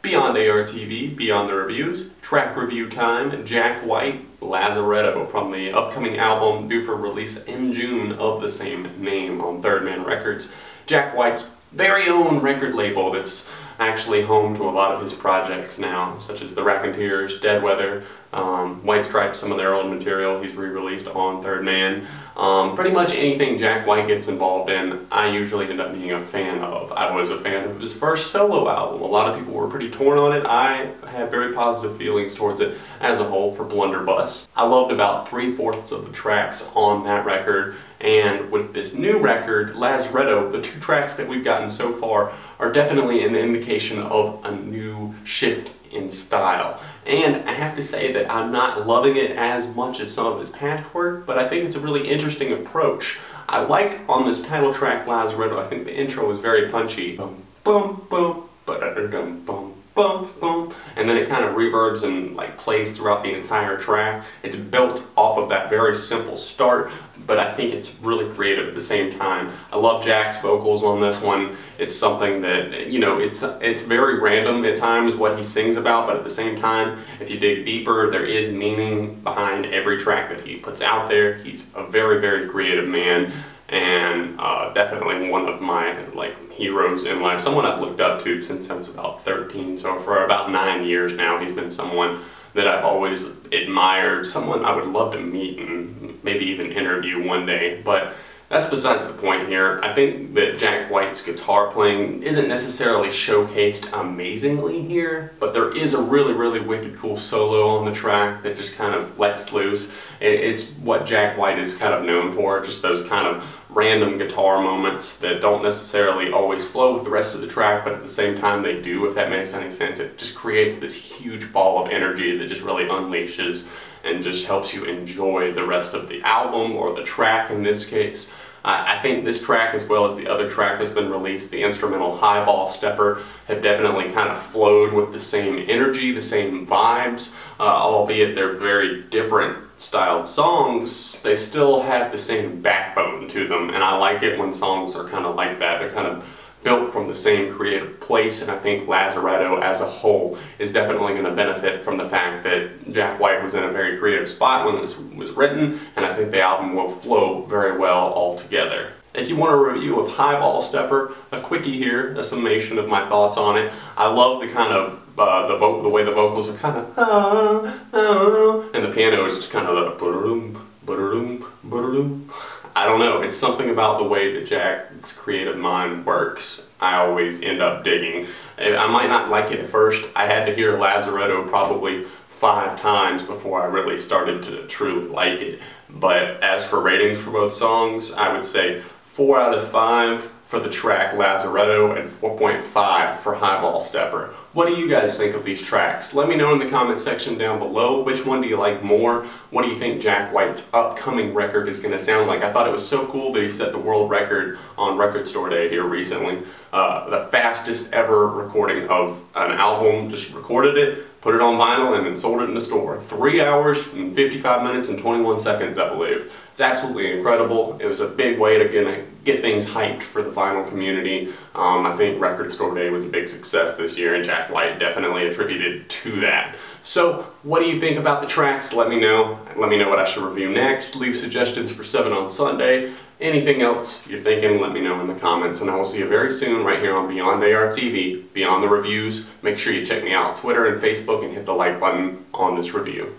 Beyond ARTV, Beyond the Reviews, track review time, Jack White, Lazaretto from the upcoming album due for release in June of the same name on Third Man Records. Jack White's very own record label that's actually home to a lot of his projects now, such as The Raconteurs, Dead Weather, White Stripes, some of their old material he's re-released on Third Man. Pretty much anything Jack White gets involved in, I usually end up being a fan of. I was a fan of his first solo album. A lot of people were pretty torn on it. I had very positive feelings towards it as a whole for Blunderbuss. I loved about 3/4 of the tracks on that record, and with this new record, Lazaretto, the 2 tracks that we've gotten so far are definitely an indication of a new shift in style. And I have to say that I'm not loving it as much as some of his past work, but I think it's a really interesting approach. I like on this title track, Lazaretto, I think the intro is very punchy. Boom, boom, boom, ba-da-da-dum, boom, boom, boom, and then it kind of reverbs and like plays throughout the entire track. It's built off of that very simple start, but I think it's really creative at the same time. I love Jack's vocals on this one. It's something that, you know, it's very random at times what he sings about, but at the same time, if you dig deeper, there is meaning behind every track that he puts out there. He's a very, very creative man, and definitely one of my heroes in life, someone I've looked up to since I was about 13, so for about 9 years now he's been someone that I've always admired, someone I would love to meet and maybe even interview one day, but that's besides the point here. I think that Jack White's guitar playing isn't necessarily showcased amazingly here, but there is a really, really wicked cool solo on the track that just kind of lets loose. It's what Jack White is kind of known for, just those kind of random guitar moments that don't necessarily always flow with the rest of the track, but at the same time they do, if that makes any sense. It just creates this huge ball of energy that just really unleashes and just helps you enjoy the rest of the album, or the track in this case. I think this track, as well as the other track that's been released, the instrumental Highball Stepper, have definitely kind of flowed with the same energy, the same vibes, albeit they're very different styled songs. They still have the same backbone to them, and I like it when songs are kind of like that. They're kind of built from the same creative place, and I think Lazaretto as a whole is definitely going to benefit from the fact that Jack White was in a very creative spot when this was written, and I think the album will flow very well all together. If you want a review of Highball Stepper, a quickie here, a summation of my thoughts on it. I love the kind of the way the vocals are kind of and the piano is just kind of the ba-da-dum, ba-da-dum, ba-da-dum. I don't know, it's something about the way that Jack's creative mind works I always end up digging. I might not like it at first. I had to hear Lazaretto probably 5 times before I really started to truly like it. But as for ratings for both songs, I would say 4 out of 5 for the track Lazaretto and 4.5 for Highball Stepper. What do you guys think of these tracks? Let me know in the comment section down below. Which one do you like more? What do you think Jack White's upcoming record is going to sound like? I thought it was so cool that he set the world record on Record Store Day here recently. The fastest ever recording of an album, just recorded it, put it on vinyl, and then sold it in the store. 3 hours and 55 minutes and 21 seconds, I believe. It's absolutely incredible. It was a big way to get things hyped for the vinyl community. I think Record Store Day was a big success this year, and Jack White definitely attributed to that. So, what do you think about the tracks? Let me know. Let me know what I should review next. Leave suggestions for 7 on Sunday. Anything else you're thinking, let me know in the comments, and I will see you very soon right here on Beyond ARTV, Beyond the Reviews. Make sure you check me out on Twitter and Facebook and hit the like button on this review.